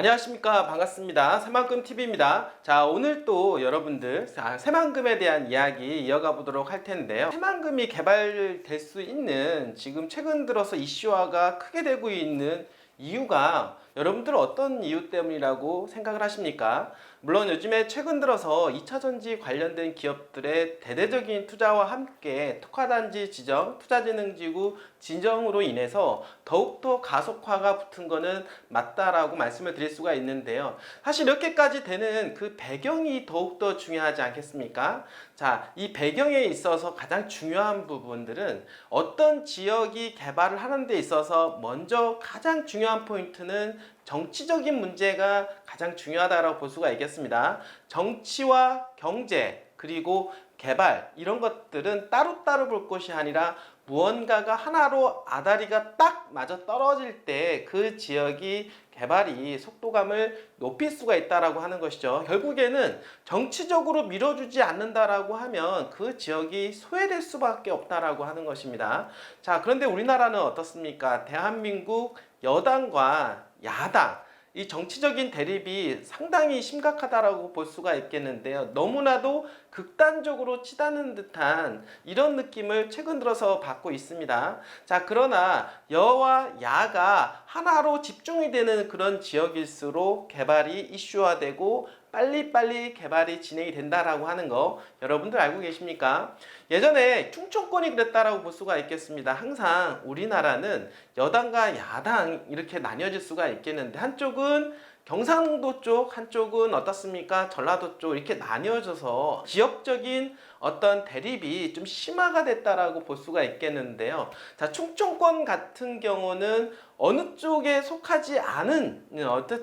안녕하십니까. 반갑습니다. 새만금TV입니다. 자, 오늘 또 여러분들 새만금에 대한 이야기 이어가 보도록 할 텐데요. 새만금이 개발될 수 있는 지금 최근 들어서 이슈화가 크게 되고 있는 이유가 여러분들은 어떤 이유 때문이라고 생각을 하십니까? 물론 요즘에 최근 들어서 2차전지 관련된 기업들의 대대적인 투자와 함께 특화단지 지정, 투자진흥지구 지정으로 인해서 더욱더 가속화가 붙은 거는 맞다라고 말씀을 드릴 수가 있는데요. 사실 이렇게까지 되는 그 배경이 더욱더 중요하지 않겠습니까? 자, 이 배경에 있어서 가장 중요한 부분들은 어떤 지역이 개발을 하는 데 있어서 먼저 가장 중요한 포인트는 정치적인 문제가 가장 중요하다고 볼 수가 있겠습니다. 정치와 경제 그리고 개발 이런 것들은 따로따로 볼 것이 아니라 무언가가 하나로 아다리가 딱 맞아 떨어질 때 그 지역이 개발이 속도감을 높일 수가 있다라고 하는 것이죠. 결국에는 정치적으로 밀어주지 않는다라고 하면 그 지역이 소외될 수밖에 없다라고 하는 것입니다. 자, 그런데 우리나라는 어떻습니까? 대한민국 여당과 야당 이 정치적인 대립이 상당히 심각하다라고 볼 수가 있겠는데요. 너무나도 극단적으로 치닫는 듯한 이런 느낌을 최근 들어서 받고 있습니다. 자, 그러나 여와 야가 하나로 집중이 되는 그런 지역일수록 개발이 이슈화되고 빨리빨리 개발이 진행이 된다라고 하는 거 여러분들 알고 계십니까? 예전에 충청권이 그랬다라고 볼 수가 있겠습니다. 항상 우리나라는 여당과 야당 이렇게 나뉘어질 수가 있겠는데 한쪽은 경상도 쪽, 한쪽은 어떻습니까? 전라도 쪽 이렇게 나뉘어져서 지역적인 어떤 대립이 좀 심화가 됐다라고 볼 수가 있겠는데요. 자, 충청권 같은 경우는 어느 쪽에 속하지 않은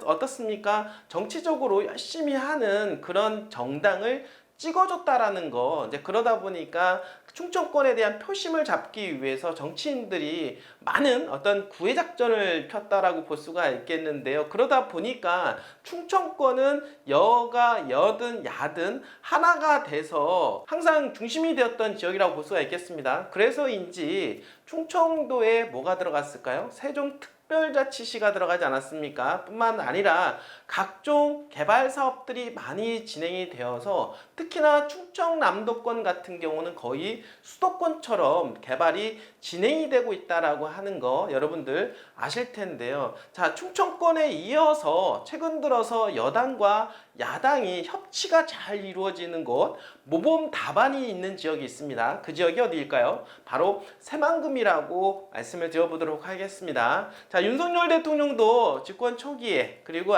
어떻습니까? 정치적으로 열심히 하는 그런 정당을 찍어줬다라는 거. 이제 그러다 보니까 충청권에 대한 표심을 잡기 위해서 정치인들이 많은 어떤 구애 작전을 폈다라고 볼 수가 있겠는데요. 그러다 보니까 충청권은 여가 여든 야든 하나가 돼서 항상 중심이 되었던 지역이라고 볼 수가 있겠습니다. 그래서인지 충청도에 뭐가 들어갔을까요? 세종특별자치시가 들어가지 않았습니까? 뿐만 아니라 각종 개발 사업들이 많이 진행이 되어서 특히나 충청남도권 같은 경우는 거의 수도권처럼 개발이 진행이 되고 있다라고 하는 거 여러분들 아실 텐데요. 자, 충청권에 이어서 최근 들어서 여당과 야당이 협치가 잘 이루어지는 곳 모범 답안이 있는 지역이 있습니다. 그 지역이 어디일까요? 바로 새만금이라고 말씀을 드려보도록 하겠습니다. 자, 윤석열 대통령도 집권 초기에 그리고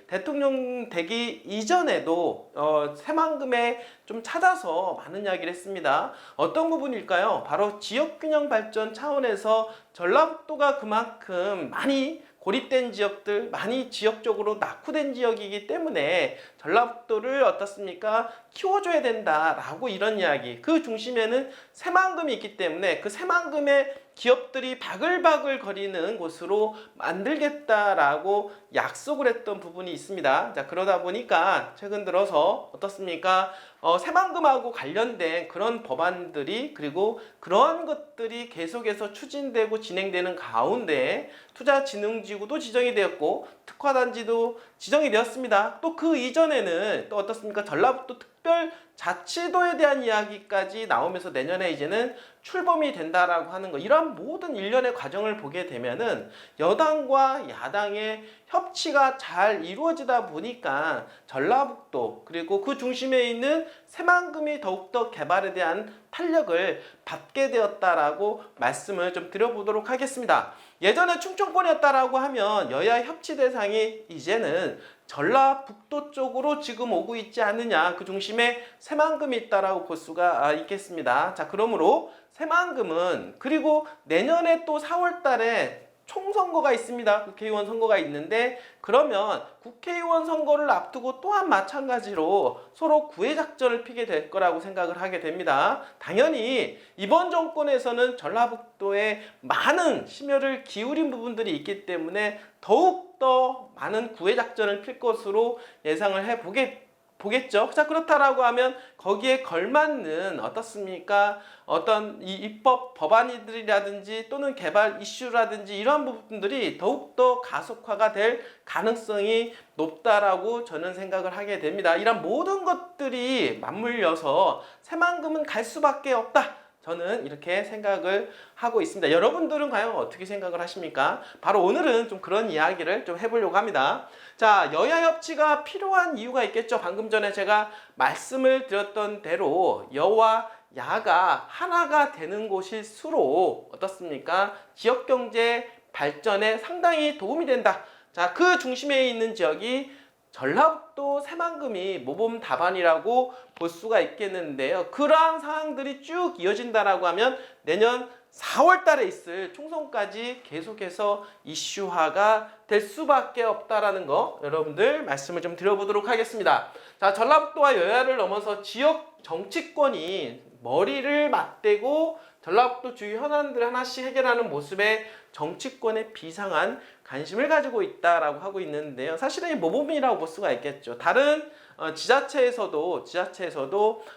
대통령 되기 이전에도 새만금에 좀 찾아서 많은 이야기를 했습니다. 어떤 부분일까요? 바로 지역균형 발전 차원에서 전라북도가 그만큼 많이 고립된 지역들, 많이 지역적으로 낙후된 지역이기 때문에 전라북도를 어떻습니까? 키워줘야 된다라고 이런 이야기. 그 중심에는 새만금이 있기 때문에 그 새만금의 기업들이 바글바글 거리는 곳으로 만들겠다라고 약속을 했던 부분이 있습니다. 자, 그러다 보니까 최근 들어서 어떻습니까? 새만금하고 관련된 그런 법안들이 그리고 그런 것들이 계속해서 추진되고 진행되는 가운데 투자진흥지구도 지정이 되었고 특화단지도 지정이 되었습니다. 또 그 이전에는 또 어떻습니까? 전라북도 특별자치도에 대한 이야기까지 나오면서 내년에 이제는 출범이 된다라고 하는 거. 이러한 모든 일련의 과정을 보게 되면은 여당과 야당의 협치가 잘 이루어지다 보니까 전라북도 그리고 그 중심에 있는 새만금이 더욱더 개발에 대한 탄력을 받게 되었다라고 말씀을 좀 드려보도록 하겠습니다. 예전에 충청권이었다라고 하면 여야 협치 대상이 이제는 전라북도 쪽으로 지금 오고 있지 않느냐. 그 중심에 새만금이 있다라고 볼 수가 있겠습니다. 자, 그러므로 새만금은 그리고 내년에 또 4월 달에 총선거가 있습니다. 국회의원 선거가 있는데 그러면 국회의원 선거를 앞두고 또한 마찬가지로 서로 구애작전을 피게 될 거라고 생각을 하게 됩니다. 당연히 이번 정권에서는 전라북도에 많은 심혈을 기울인 부분들이 있기 때문에 더욱더 많은 구애작전을 필 것으로 예상을 해보게 보겠죠. 자, 그렇다라고 하면 거기에 걸맞는 어떻습니까? 어떤 이 입법 법안이들이라든지 또는 개발 이슈라든지 이러한 부분들이 더욱더 가속화가 될 가능성이 높다라고 저는 생각을 하게 됩니다. 이런 모든 것들이 맞물려서 새만금은 갈 수밖에 없다. 저는 이렇게 생각을 하고 있습니다. 여러분들은 과연 어떻게 생각을 하십니까? 바로 오늘은 좀 그런 이야기를 좀 해보려고 합니다. 자, 여야 협치가 필요한 이유가 있겠죠. 방금 전에 제가 말씀을 드렸던 대로 여와 야가 하나가 되는 곳일수록 어떻습니까? 지역경제 발전에 상당히 도움이 된다. 자, 그 중심에 있는 지역이 전라북도 새만금이 모범 답안이라고 볼 수가 있겠는데요. 그러한 사항들이 쭉 이어진다라고 하면 내년 4월 달에 있을 총선까지 계속해서 이슈화가 될 수밖에 없다라는 거 여러분들 말씀을 좀 드려보도록 하겠습니다. 자, 전라북도와 여야를 넘어서 지역 정치권이 머리를 맞대고 전라북도 주요 현안들을 하나씩 해결하는 모습에 정치권의 비상한 관심을 가지고 있다라고 하고 있는데요. 사실은 이 모범이라고 볼 수가 있겠죠. 다른 지자체에서도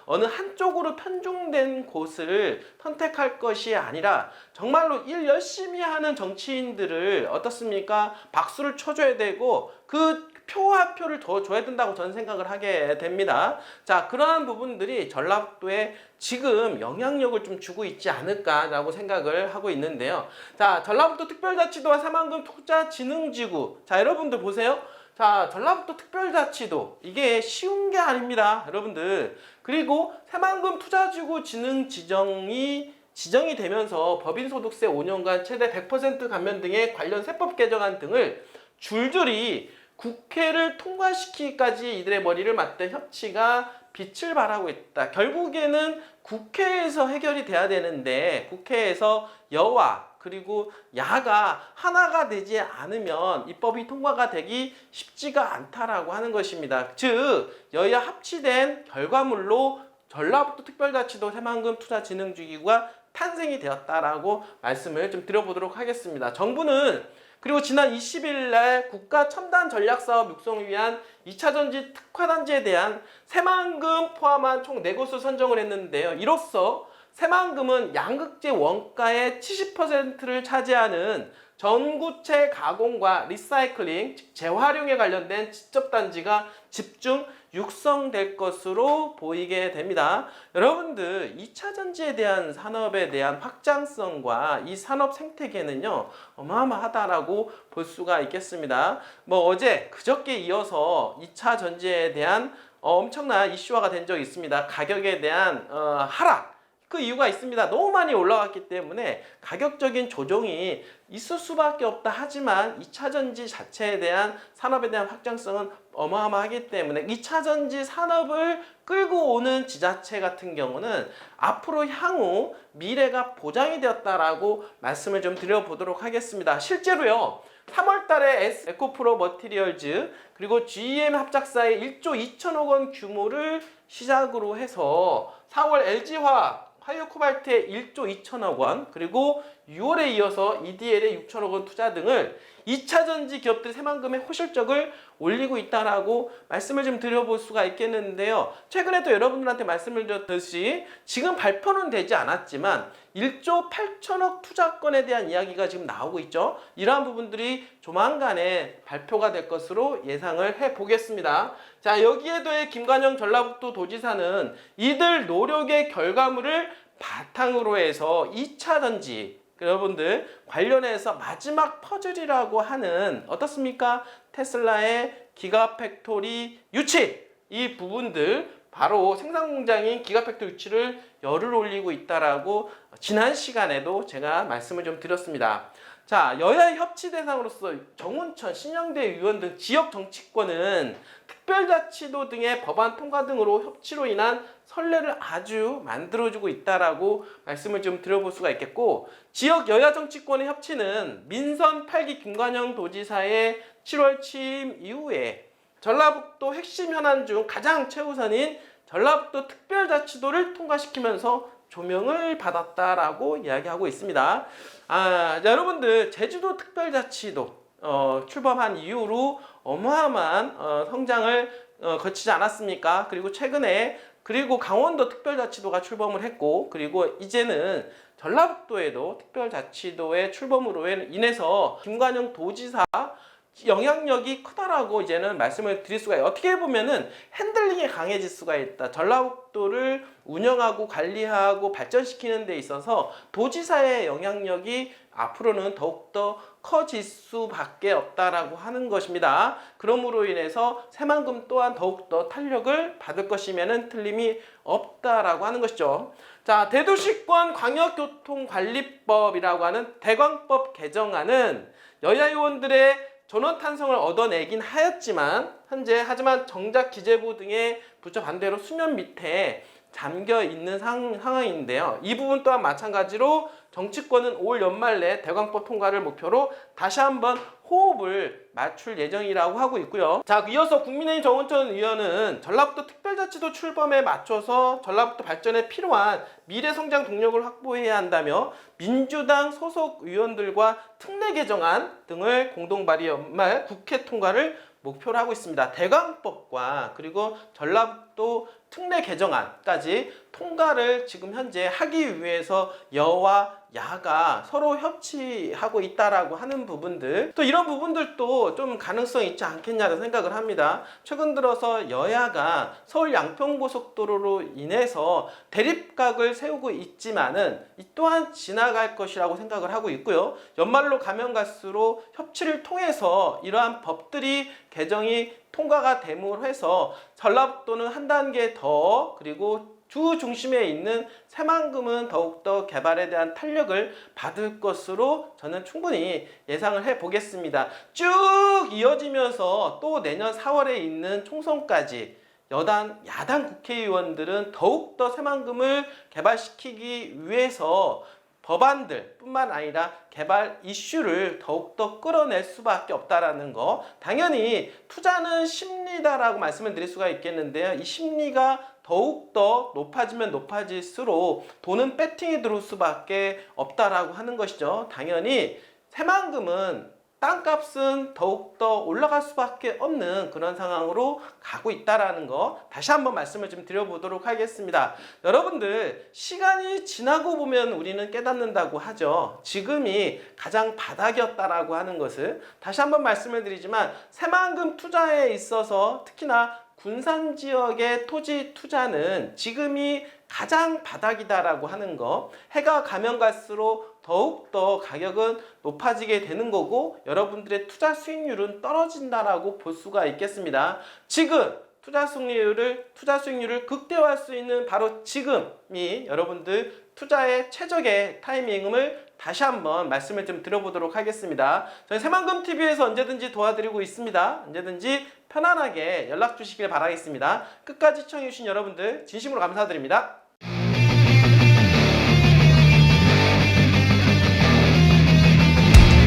어느 한쪽으로 편중된 곳을 선택할 것이 아니라 정말로 일 열심히 하는 정치인들을 어떻습니까? 박수를 쳐줘야 되고 그 표와 표를 더 줘야 된다고 저는 생각을 하게 됩니다. 자, 그러한 부분들이 전라북도에 지금 영향력을 좀 주고 있지 않을까라고 생각을 하고 있는데요. 자, 전라북도 특별자치도와 새만금 투자진흥지구. 자, 여러분들 보세요. 자, 전라북도 특별자치도 이게 쉬운 게 아닙니다, 여러분들. 그리고 새만금 투자지구 진흥 지정이 되면서 법인소득세 5년간 최대 100% 감면 등의 관련 세법 개정안 등을 줄줄이 국회를 통과시키기까지 이들의 머리를 맞댄 협치가 빛을 발하고 있다. 결국에는 국회에서 해결이 돼야 되는데 국회에서 여와 그리고 야가 하나가 되지 않으면 입법이 통과가 되기 쉽지가 않다라고 하는 것입니다. 즉 여야 합치된 결과물로 전라북도 특별자치도 새만금 투자진흥기구가 탄생이 되었다라고 말씀을 좀 드려보도록 하겠습니다. 정부는 그리고 지난 20일 날 국가 첨단 전략사업 육성을 위한 2차 전지 특화단지에 대한 새만금 포함한 총 4곳을 선정을 했는데요. 이로써 새만금은 양극재 원가의 70%를 차지하는 전구체 가공과 리사이클링, 즉 재활용에 관련된 지적단지가 집중 육성될 것으로 보이게 됩니다. 여러분들 2차 전지에 대한 산업에 대한 확장성과 이 산업 생태계는요 어마어마하다라고 볼 수가 있겠습니다. 뭐 어제 그저께 이어서 2차 전지에 대한 엄청난 이슈화가 된 적이 있습니다. 가격에 대한 하락. 그 이유가 있습니다. 너무 많이 올라갔기 때문에 가격적인 조정이 있을 수밖에 없다. 하지만 2차 전지 자체에 대한 산업에 대한 확장성은 어마어마하기 때문에 2차 전지 산업을 끌고 오는 지자체 같은 경우는 앞으로 향후 미래가 보장이 되었다라고 말씀을 좀 드려보도록 하겠습니다. 실제로요. 3월 달에 에코프로 머티리얼즈 그리고 GM 합작사의 1조 2천억 원 규모를 시작으로 해서 4월 LG화학 화이오코발트의 1조 2천억 원 그리고 6월에 이어서 EDL의 6천억 원 투자 등을 2차 전지 기업들 새만금의 호실적을 올리고 있다라고 말씀을 좀 드려볼 수가 있겠는데요. 최근에도 여러분들한테 말씀을 드렸듯이 지금 발표는 되지 않았지만 1조 8천억 투자건에 대한 이야기가 지금 나오고 있죠. 이러한 부분들이 조만간에 발표가 될 것으로 예상을 해보겠습니다. 자, 여기에 더해 김관영 전라북도 도지사는 이들 노력의 결과물을 바탕으로 해서 2차 전지 여러분들 관련해서 마지막 퍼즐이라고 하는 어떻습니까? 테슬라의 기가팩토리 유치 이 부분들 바로 생산 공장인 기가팩토리 유치를 열을 올리고 있다라고 지난 시간에도 제가 말씀을 좀 드렸습니다. 자, 여야 협치 대상으로서 정운천, 신영대 의원 등 지역 정치권은 특별자치도 등의 법안 통과 등으로 협치로 인한 선례를 아주 만들어주고 있다라고 말씀을 좀 드려볼 수가 있겠고 지역 여야 정치권의 협치는 민선 8기 김관영 도지사의 7월 취임 이후에 전라북도 핵심 현안 중 가장 최우선인 전라북도 특별자치도를 통과시키면서 조명을 받았다라고 이야기하고 있습니다. 자, 여러분들 제주도 특별자치도 출범한 이후로 어마어마한 성장을 거치지 않았습니까? 그리고 최근에 그리고 강원도 특별자치도가 출범을 했고, 그리고 이제는 전라북도에도 특별자치도의 출범으로 인해서 김관영 도지사 영향력이 크다라고 이제는 말씀을 드릴 수가 있어요. 어떻게 보면은 핸들링이 강해질 수가 있다. 전라북도를 운영하고 관리하고 발전시키는 데 있어서 도지사의 영향력이 앞으로는 더욱더 커질 수밖에 없다라고 하는 것입니다. 그러므로 인해서 새만금 또한 더욱더 탄력을 받을 것이면은 틀림이 없다라고 하는 것이죠. 자, 대도시권 광역교통관리법이라고 하는 대광법 개정안은 여야 의원들의 전원 탄성을 얻어내긴 하였지만 하지만 정작 기재부 등의 부처 반대로 수면 밑에 잠겨 있는 상황인데요. 이 부분 또한 마찬가지로 정치권은 올 연말 내 대광법 통과를 목표로 다시 한번 호흡을 맞출 예정이라고 하고 있고요. 자, 이어서 국민의힘 정원천 의원은 전라북도 특별자치도 출범에 맞춰서 전라북도 발전에 필요한 미래성장 동력을 확보해야 한다며 민주당 소속 의원들과 특례 개정안 등을 공동 발의 연말 국회 통과를 목표로 하고 있습니다. 대광법과 그리고 전라북도 특례 개정안까지 통과를 지금 현재 하기 위해서 여와 야가 서로 협치하고 있다라고 하는 부분들, 또 이런 부분들도 좀 가능성이 있지 않겠냐는 생각을 합니다. 최근 들어서 여야가 서울 양평고속도로로 인해서 대립각을 세우고 있지만은 이 또한 지나갈 것이라고 생각을 하고 있고요. 연말로 가면 갈수록 협치를 통해서 이러한 법들이 개정이 통과가 됨으로 해서 전라북도는 한 단계 더, 그리고 주 중심에 있는 새만금은 더욱더 개발에 대한 탄력을 받을 것으로 저는 충분히 예상을 해보겠습니다. 쭉 이어지면서 또 내년 4월에 있는 총선까지 야당 국회의원들은 더욱더 새만금을 개발시키기 위해서 법안들 뿐만 아니라 개발 이슈를 더욱더 끌어낼 수밖에 없다라는 거. 당연히 투자는 심리다라고 말씀을 드릴 수가 있겠는데요. 이 심리가 더욱더 높아지면 높아질수록 돈은 배팅이 들어올 수밖에 없다라고 하는 것이죠. 당연히 새만금은 땅값은 더욱더 올라갈 수밖에 없는 그런 상황으로 가고 있다라는 거 다시 한번 말씀을 좀 드려보도록 하겠습니다. 여러분들, 시간이 지나고 보면 우리는 깨닫는다고 하죠. 지금이 가장 바닥이었다라고 하는 것을 다시 한번 말씀을 드리지만, 새만금 투자에 있어서 특히나 군산 지역의 토지 투자는 지금이 가장 바닥이다라고 하는 거, 해가 가면 갈수록 더욱더 가격은 높아지게 되는 거고 여러분들의 투자 수익률은 떨어진다라고 볼 수가 있겠습니다. 지금 투자 수익률을 극대화할 수 있는 바로 지금이 여러분들 투자의 최적의 타이밍을 다시 한번 말씀을 좀 드려보도록 하겠습니다. 저희 새만금TV에서 언제든지 도와드리고 있습니다. 언제든지 편안하게 연락 주시길 바라겠습니다. 끝까지 시청해주신 여러분들 진심으로 감사드립니다.